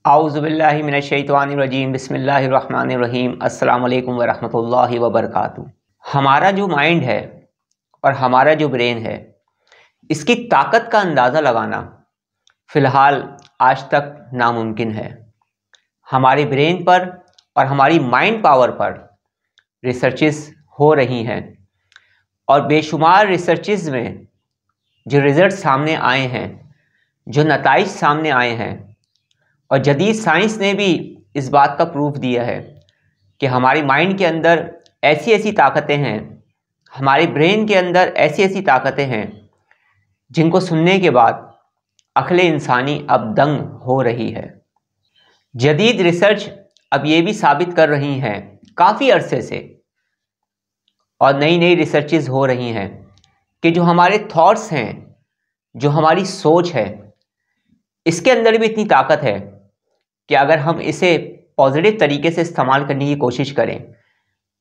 आउज़ुबिल्लाहि मिनश्शैतानिर्रजीम बिस्मिल्लाहिर्रहमानिर्रहीम अस्सलामु अलैकुम वरहमतुल्लाहि वबरकातुहू। हमारा जो माइंड है और हमारा जो ब्रेन है, इसकी ताकत का अंदाज़ा लगाना फ़िलहाल आज तक नामुमकिन है। हमारे ब्रेन पर और हमारी माइंड पावर पर रिसर्चेस हो रही हैं और बेशुमार रिसर्चेस में जो रिज़ल्ट सामने आए हैं, जो नताइज सामने आए हैं, और जदीद साइंस ने भी इस बात का प्रूफ दिया है कि हमारी माइंड के अंदर ऐसी ऐसी ताकतें हैं, हमारे ब्रेन के अंदर ऐसी ऐसी ताकतें हैं जिनको सुनने के बाद अक्ल इंसानी अब दंग हो रही है। जदीद रिसर्च अब ये भी साबित कर रही हैं काफ़ी अरसे से, और नई नई रिसर्चेस हो रही हैं कि जो हमारे थॉट्स हैं, जो हमारी सोच है, इसके अंदर भी इतनी ताकत है कि अगर हम इसे पॉजिटिव तरीके से इस्तेमाल करने की कोशिश करें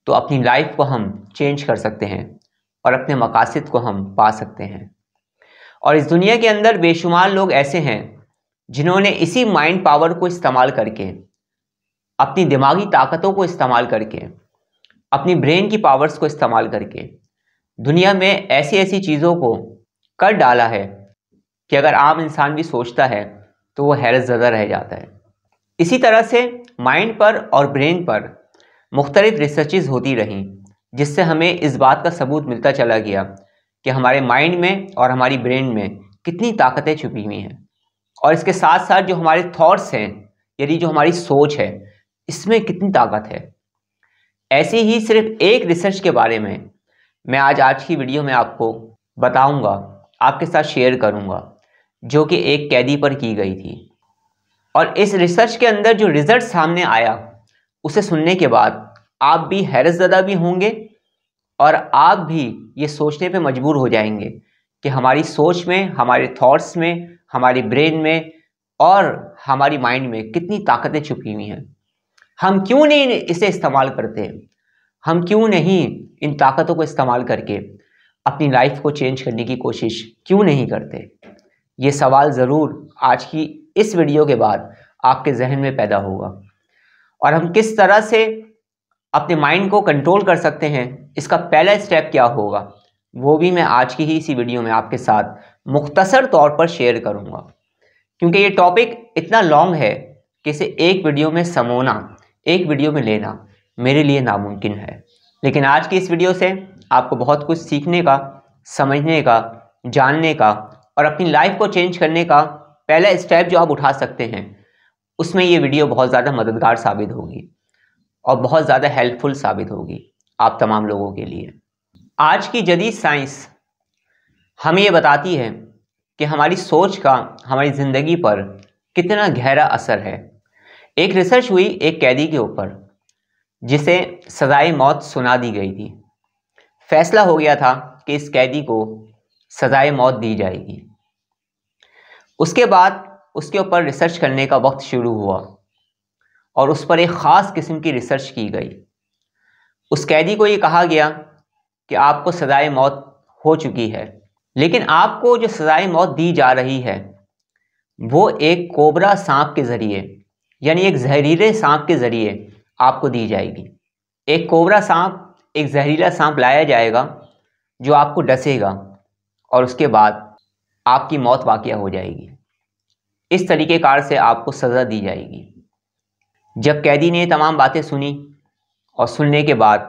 तो अपनी लाइफ को हम चेंज कर सकते हैं और अपने मकासद को हम पा सकते हैं। और इस दुनिया के अंदर बेशुमार लोग ऐसे हैं जिन्होंने इसी माइंड पावर को इस्तेमाल करके, अपनी दिमागी ताकतों को इस्तेमाल करके, अपनी ब्रेन की पावर्स को इस्तेमाल करके दुनिया में ऐसी ऐसी चीज़ों को कर डाला है कि अगर आम इंसान भी सोचता है तो वो हैरत ज़दा रह जाता है। इसी तरह से माइंड पर और ब्रेन पर मुख्तलिफ रिसर्चेस होती रहीं, जिससे हमें इस बात का सबूत मिलता चला गया कि हमारे माइंड में और हमारी ब्रेन में कितनी ताकतें छुपी हुई हैं, और इसके साथ साथ जो हमारे थॉट्स हैं, यानी जो हमारी सोच है, इसमें कितनी ताकत है। ऐसी ही सिर्फ एक रिसर्च के बारे में मैं आज की वीडियो में आपको बताऊंगा, आपके साथ शेयर करूंगा, जो कि एक कैदी पर की गई थी। और इस रिसर्च के अंदर जो रिजल्ट सामने आया, उसे सुनने के बाद आप भी हैरतज़दा भी होंगे और आप भी ये सोचने पे मजबूर हो जाएंगे कि हमारी सोच में, हमारे थॉट्स में, हमारी ब्रेन में और हमारी माइंड में कितनी ताकतें छुपी हुई हैं। हम क्यों नहीं इसे इस्तेमाल करते? हम क्यों नहीं इन ताकतों को इस्तेमाल करके अपनी लाइफ को चेंज करने की कोशिश क्यों नहीं करते? ये सवाल ज़रूर आज की इस वीडियो के बाद आपके जहन में पैदा होगा, और हम किस तरह से अपने माइंड को कंट्रोल कर सकते हैं, इसका पहला स्टेप क्या होगा, वो भी मैं आज की ही इसी वीडियो में आपके साथ मुख्तसर तौर पर शेयर करूंगा। क्योंकि ये टॉपिक इतना लॉन्ग है कि इसे एक वीडियो में समोना, एक वीडियो में लेना मेरे लिए नामुमकिन है। लेकिन आज की इस वीडियो से आपको बहुत कुछ सीखने का, समझने का, जानने का और अपनी लाइफ को चेंज करने का पहला स्टेप जो आप उठा सकते हैं, उसमें ये वीडियो बहुत ज़्यादा मददगार साबित होगी और बहुत ज़्यादा हेल्पफुल साबित होगी आप तमाम लोगों के लिए। आज की जदीद साइंस हमें ये बताती है कि हमारी सोच का हमारी ज़िंदगी पर कितना गहरा असर है। एक रिसर्च हुई एक कैदी के ऊपर जिसे सज़ाए मौत सुना दी गई थी। फैसला हो गया था कि इस कैदी को सज़ाए मौत दी जाएगी। उसके बाद उसके ऊपर रिसर्च करने का वक्त शुरू हुआ और उस पर एक ख़ास किस्म की रिसर्च की गई। उस कैदी को ये कहा गया कि आपको सज़ाए मौत हो चुकी है, लेकिन आपको जो सज़ाए मौत दी जा रही है वो एक कोबरा सांप के ज़रिए, यानी एक जहरीले सांप के ज़रिए आपको दी जाएगी। एक कोबरा सांप, एक जहरीला सांप लाया जाएगा जो आपको डसेगा और उसके बाद आपकी मौत वाक़या हो जाएगी। इस तरीक़ेकार से आपको सज़ा दी जाएगी। जब कैदी ने तमाम बातें सुनी और सुनने के बाद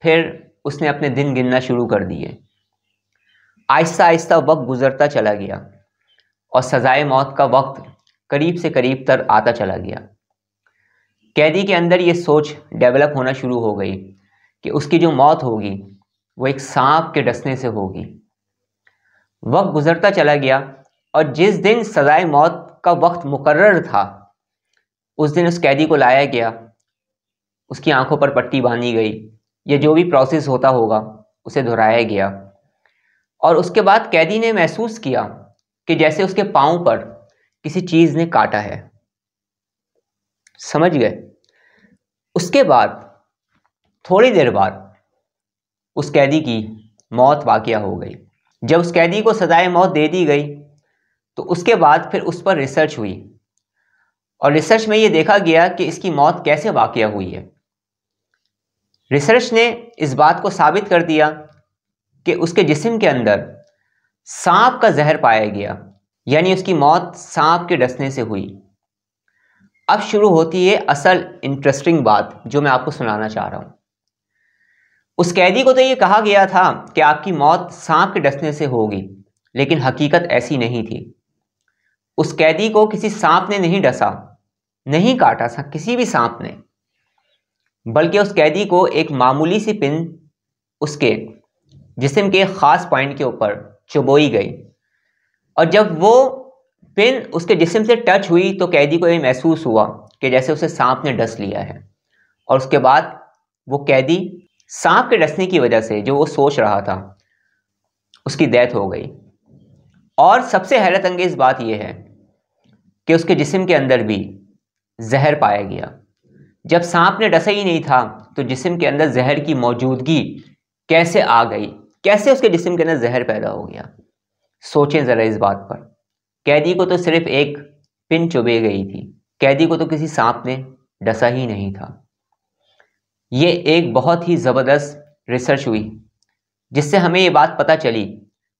फिर उसने अपने दिन गिनना शुरू कर दिए। आहिस्ता आहिस्ता वक्त गुज़रता चला गया और सज़ाए मौत का वक्त करीब से करीब तर आता चला गया। कैदी के अंदर ये सोच डेवलप होना शुरू हो गई कि उसकी जो मौत होगी वो एक सांप के डसने से होगी। वक्त गुज़रता चला गया और जिस दिन सज़ाए मौत का वक्त मुकर्रर था, उस दिन उस कैदी को लाया गया, उसकी आंखों पर पट्टी बांधी गई, या जो भी प्रोसेस होता होगा उसे दोहराया गया, और उसके बाद कैदी ने महसूस किया कि जैसे उसके पाँव पर किसी चीज़ ने काटा है। समझ गए? उसके बाद थोड़ी देर बाद उस कैदी की मौत वाक़या हो गई। जब उस कैदी को सज़ाए मौत दे दी गई तो उसके बाद फिर उस पर रिसर्च हुई और रिसर्च में ये देखा गया कि इसकी मौत कैसे वाक़या हुई है। रिसर्च ने इस बात को साबित कर दिया कि उसके जिस्म के अंदर सांप का जहर पाया गया, यानी उसकी मौत सांप के डसने से हुई। अब शुरू होती है असल इंटरेस्टिंग बात जो मैं आपको सुनाना चाह रहा हूं। उस कैदी को तो ये कहा गया था कि आपकी मौत सांप के डसने से होगी, लेकिन हकीकत ऐसी नहीं थी। उस कैदी को किसी सांप ने नहीं डसा, नहीं काटा था किसी भी सांप ने, बल्कि उस कैदी को एक मामूली सी पिन उसके जिस्म के खास पॉइंट के ऊपर चुबोई गई, और जब वो पिन उसके जिस्म से टच हुई तो कैदी को ये महसूस हुआ कि जैसे उसे सांप ने डस लिया है। और उसके बाद वो कैदी सांप के डसने की वजह से जो वो सोच रहा था उसकी डेथ हो गई। और सबसे हैरत अंगेज बात यह है कि उसके जिस्म के अंदर भी जहर पाया गया। जब सांप ने डसा ही नहीं था तो जिस्म के अंदर जहर की मौजूदगी कैसे आ गई, कैसे उसके जिस्म के अंदर जहर पैदा हो गया? सोचें ज़रा इस बात पर। कैदी को तो सिर्फ एक पिन चुभे गई थी, कैदी को तो किसी सांप ने डसा ही नहीं था। ये एक बहुत ही ज़बरदस्त रिसर्च हुई जिससे हमें ये बात पता चली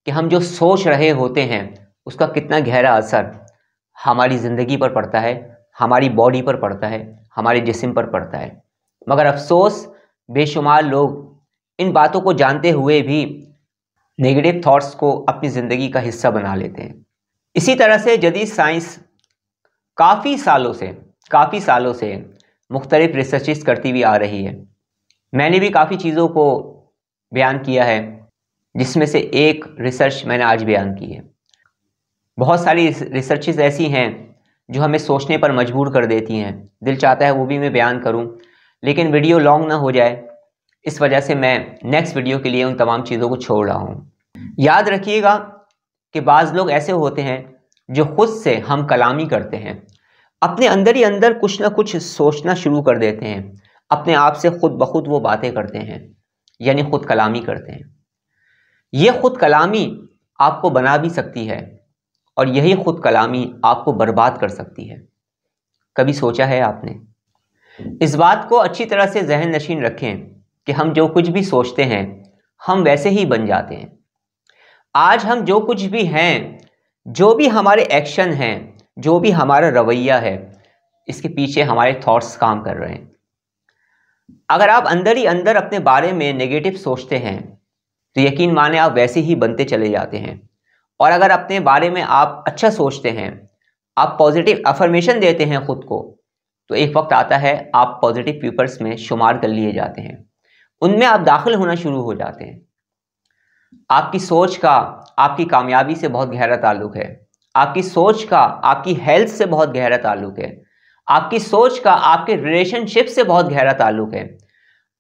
कि हम जो सोच रहे होते हैं उसका कितना गहरा असर हमारी ज़िंदगी पर पड़ता है, हमारी बॉडी पर पड़ता है, हमारे जिस्म पर पड़ता है। मगर अफसोस बेशुमार लोग इन बातों को जानते हुए भी नेगेटिव थॉट्स को अपनी ज़िंदगी का हिस्सा बना लेते हैं। इसी तरह से जदीद साइंस काफ़ी सालों से मुख्तलिफ रिसर्चेस करती हुई आ रही है। मैंने भी काफ़ी चीज़ों को बयान किया है, जिसमें से एक रिसर्च मैंने आज बयान की है। बहुत सारी रिसर्चेस ऐसी हैं जो हमें सोचने पर मजबूर कर देती हैं। दिल चाहता है वो भी मैं बयान करूं, लेकिन वीडियो लॉन्ग ना हो जाए, इस वजह से मैं नेक्स्ट वीडियो के लिए उन तमाम चीज़ों को छोड़ रहा हूं। याद रखिएगा कि बाज़ लोग ऐसे होते हैं जो खुद से हम कलामी करते हैं, अपने अंदर ही अंदर कुछ ना कुछ सोचना शुरू कर देते हैं, अपने आप से खुद ब खुद वो बातें करते हैं, यानी खुद कलामी करते हैं। ये खुद कलामी आपको बना भी सकती है और यही खुद कलामी आपको बर्बाद कर सकती है। कभी सोचा है आपने? इस बात को अच्छी तरह से जहन नशीन रखें कि हम जो कुछ भी सोचते हैं हम वैसे ही बन जाते हैं। आज हम जो कुछ भी हैं, जो भी हमारे एक्शन हैं, जो भी हमारा रवैया है, इसके पीछे हमारे थॉट्स काम कर रहे हैं। अगर आप अंदर ही अंदर अपने बारे में नेगेटिव सोचते हैं तो यकीन माने आप वैसे ही बनते चले जाते हैं। और अगर अपने बारे में आप अच्छा सोचते हैं, आप पॉजिटिव अफर्मेशन देते हैं खुद को, तो एक वक्त आता है आप पॉजिटिव पीपल्स में शुमार कर लिए जाते हैं, उनमें आप दाखिल होना शुरू हो जाते हैं। आपकी सोच का आपकी कामयाबी से बहुत गहरा ताल्लुक है, आपकी सोच का आपकी हेल्थ से बहुत गहरा ताल्लुक है, आपकी सोच का आपके रिलेशनशिप से बहुत गहरा ताल्लुक है,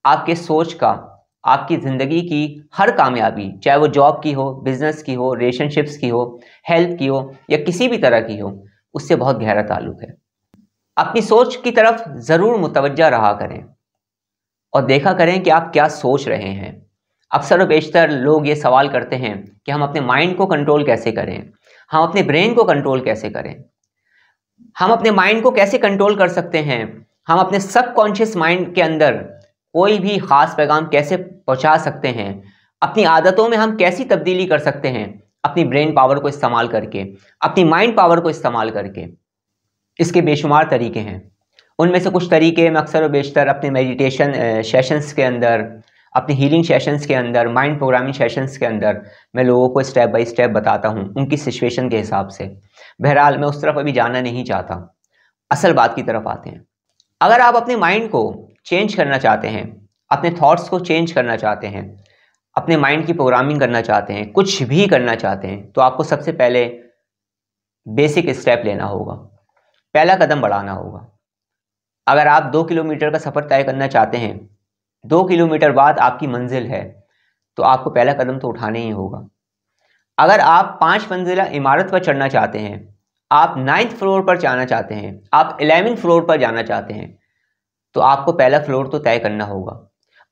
आपके सोच का आपकी ज़िंदगी की हर कामयाबी, चाहे वो जॉब की हो, बिजनेस की हो, रिलेशनशिप्स की हो, हेल्थ की हो या किसी भी तरह की हो, उससे बहुत गहरा ताल्लुक है। अपनी सोच की तरफ ज़रूर मुतवज्जा रहा करें और देखा करें कि आप क्या सोच रहे हैं। अक्सर और बेशतर लोग ये सवाल करते हैं कि हम अपने माइंड को कंट्रोल कैसे करें, हम अपने ब्रेन को कंट्रोल कैसे करें, हम अपने माइंड को कैसे कंट्रोल कर सकते हैं, हम अपने सबकॉन्शियस माइंड के अंदर कोई भी ख़ास पैगाम कैसे पहुंचा सकते हैं, अपनी आदतों में हम कैसी तब्दीली कर सकते हैं अपनी ब्रेन पावर को इस्तेमाल करके, अपनी माइंड पावर को इस्तेमाल करके। इसके बेशुमार तरीके हैं। उनमें से कुछ तरीके मैं अक्सर और बेशतर अपने मेडिटेशन सेशंस के अंदर, अपने हीलिंग सेशंस के अंदर, माइंड प्रोग्रामिंग सेशंस के अंदर मैं लोगों को स्टेप बाय स्टेप बताता हूं उनकी सिचुएशन के हिसाब से। बहरहाल मैं उस तरफ अभी जाना नहीं चाहता, असल बात की तरफ आते हैं। अगर आप अपने माइंड को चेंज करना चाहते हैं, अपने थॉट्स को चेंज करना चाहते हैं, अपने माइंड की प्रोग्रामिंग करना चाहते हैं, कुछ भी करना चाहते हैं, तो आपको सबसे पहले बेसिक स्टेप लेना होगा, पहला कदम बढ़ाना होगा। अगर आप 2 किलोमीटर का सफ़र तय करना चाहते हैं, 2 किलोमीटर बाद आपकी मंजिल है, तो आपको पहला कदम तो उठाना ही होगा। अगर आप 5 मंजिला इमारत पर चढ़ना चाहते हैं, आप 9th फ्लोर पर जाना चाहते हैं, आप 11th फ्लोर पर जाना चाहते हैं, तो आपको पहला फ्लोर तो तय करना होगा।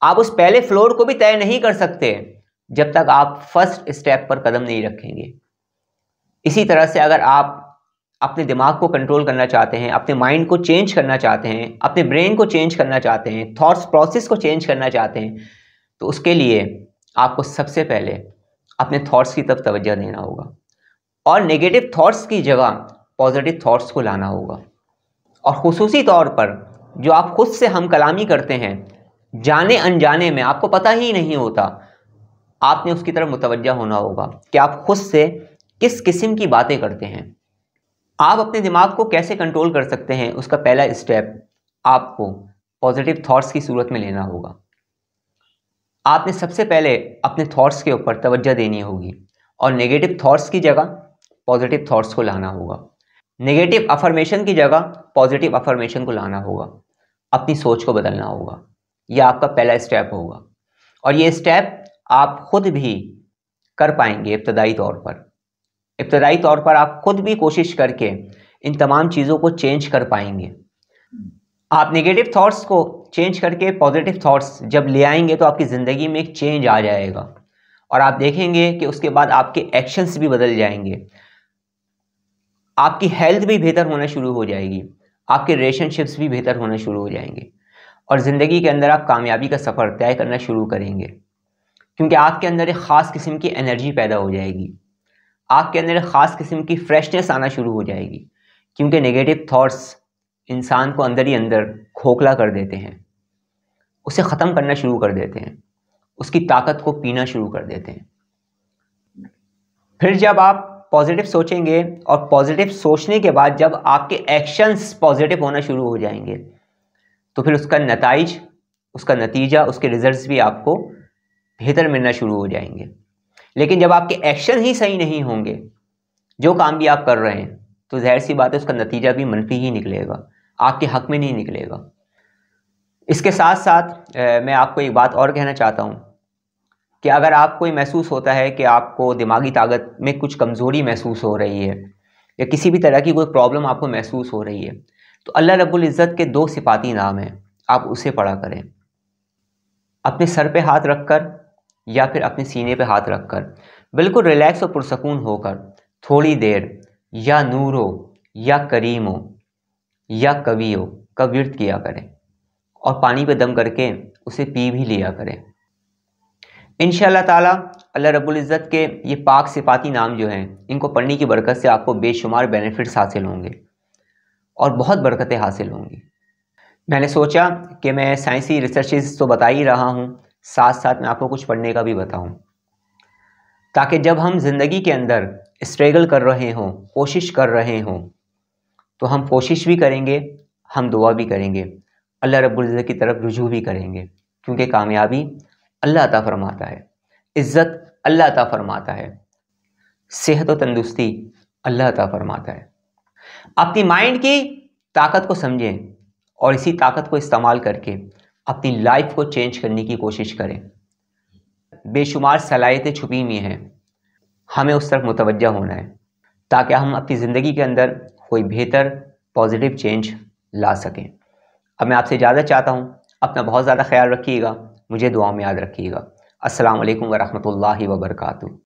आप उस पहले फ्लोर को भी तय नहीं कर सकते जब तक आप फर्स्ट स्टेप पर कदम नहीं रखेंगे। इसी तरह से अगर आप अपने दिमाग को कंट्रोल करना चाहते हैं, अपने माइंड को चेंज करना चाहते हैं, अपने ब्रेन को चेंज करना चाहते हैं, थॉट्स प्रोसेस को चेंज करना चाहते हैं, तो उसके लिए आपको सबसे पहले अपने थॉट्स की तरफ तवज्जो देना होगा और नेगेटिव थॉट्स की जगह पॉजिटिव थॉट्स को लाना होगा। और खुसूसी तौर पर जो आप खुद से हम कलामी करते हैं, जाने अनजाने में आपको पता ही नहीं होता, आपने उसकी तरफ मुतवज्जा होना होगा कि आप खुद से किस किस्म की बातें करते हैं। आप अपने दिमाग को कैसे कंट्रोल कर सकते हैं, उसका पहला स्टेप आपको पॉजिटिव थॉट्स की सूरत में लेना होगा। आपने सबसे पहले अपने थॉट्स के ऊपर तवज्जो देनी होगी और नेगेटिव थॉट्स की जगह पॉजिटिव थॉट्स को लाना होगा। नेगेटिव अफर्मेशन की जगह पॉजिटिव अफर्मेशन को लाना होगा। अपनी सोच को बदलना होगा। यह आपका पहला स्टेप होगा और ये स्टेप आप खुद भी कर पाएंगे। इब्तदाई तौर पर आप खुद भी कोशिश करके इन तमाम चीज़ों को चेंज कर पाएंगे। आप नेगेटिव थॉट्स को चेंज करके पॉजिटिव थॉट्स जब ले आएंगे तो आपकी ज़िंदगी में एक चेंज आ जाएगा और आप देखेंगे कि उसके बाद आपके एक्शंस भी बदल जाएंगे। आपकी हेल्थ भी बेहतर होना शुरू हो जाएगी, आपके रिलेशनशिप्स भी बेहतर होना शुरू हो जाएंगे और ज़िंदगी के अंदर आप कामयाबी का सफ़र तय करना शुरू करेंगे, क्योंकि आपके अंदर एक ख़ास किस्म की एनर्जी पैदा हो जाएगी, आपके अंदर एक ख़ास किस्म की फ्रेशनेस आना शुरू हो जाएगी, क्योंकि नेगेटिव थॉट्स इंसान को अंदर ही अंदर खोखला कर देते हैं, उसे ख़त्म करना शुरू कर देते हैं, उसकी ताकत को पीना शुरू कर देते हैं। फिर जब आप पॉजिटिव सोचेंगे और पॉजिटिव सोचने के बाद जब आपके एक्शंस पॉजिटिव होना शुरू हो जाएंगे तो फिर उसका नताइज, उसका नतीजा, उसके रिजल्ट्स भी आपको बेहतर मिलना शुरू हो जाएंगे। लेकिन जब आपके एक्शन ही सही नहीं होंगे, जो काम भी आप कर रहे हैं, तो जाहिर सी बात है उसका नतीजा भी मनफी ही निकलेगा, आपके हक में नहीं निकलेगा। इसके साथ साथ मैं आपको एक बात और कहना चाहता हूँ कि अगर आपको ये महसूस होता है कि आपको दिमागी ताकत में कुछ कमज़ोरी महसूस हो रही है या किसी भी तरह की कोई प्रॉब्लम आपको महसूस हो रही है, तो अल्लाह रब्बुल इज़्ज़त के 2 सिफाती नाम हैं, आप उसे पढ़ा करें। अपने सर पे हाथ रखकर या फिर अपने सीने पे हाथ रखकर बिल्कुल रिलैक्स और पुरसकून होकर थोड़ी देर या नूरो या करीमो या कवियो का विर्द किया करें और पानी पे दम करके उसे पी भी लिया करें। इंशाअल्लाह ताला अल्लाह रब्बुल इज़्ज़त के ये पाक सिफाती नाम जो हैं, इनको पढ़ने की बरकत से आपको बेशुमार बेनिफिट्स हासिल होंगे और बहुत बरकतें हासिल होंगी। मैंने सोचा कि मैं साइंसी रिसर्चेस तो बता ही रहा हूँ, साथ साथ मैं आपको कुछ पढ़ने का भी बताऊँ, ताकि जब हम ज़िंदगी के अंदर स्ट्रगल कर रहे हों, कोशिश कर रहे हों, तो हम कोशिश भी करेंगे, हम दुआ भी करेंगे, अल्लाह रब्बुल इज़्ज़त की तरफ रुजू भी करेंगे, क्योंकि कामयाबी अल्लाह अता फरमाता है, इज़्ज़त अल्लाह अता फरमाता है, सेहत और तंदुरुस्ती अल्लाह अता फरमाता है। अपनी माइंड की ताकत को समझें और इसी ताकत को इस्तेमाल करके अपनी लाइफ को चेंज करने की कोशिश करें। बेशुमार सलाहियतें छुपी हुई हैं, हमें उस तरफ मुतवज्जा होना है ताकि हम अपनी ज़िंदगी के अंदर कोई बेहतर पॉजिटिव चेंज ला सकें। अब मैं आपसे इजाज़त चाहता हूँ, अपना बहुत ज़्यादा ख्याल रखिएगा, मुझे दुआओं में याद रखिएगा। अस्सलामु अलैकुम व रहमतुल्लाहि व बरकातुहू।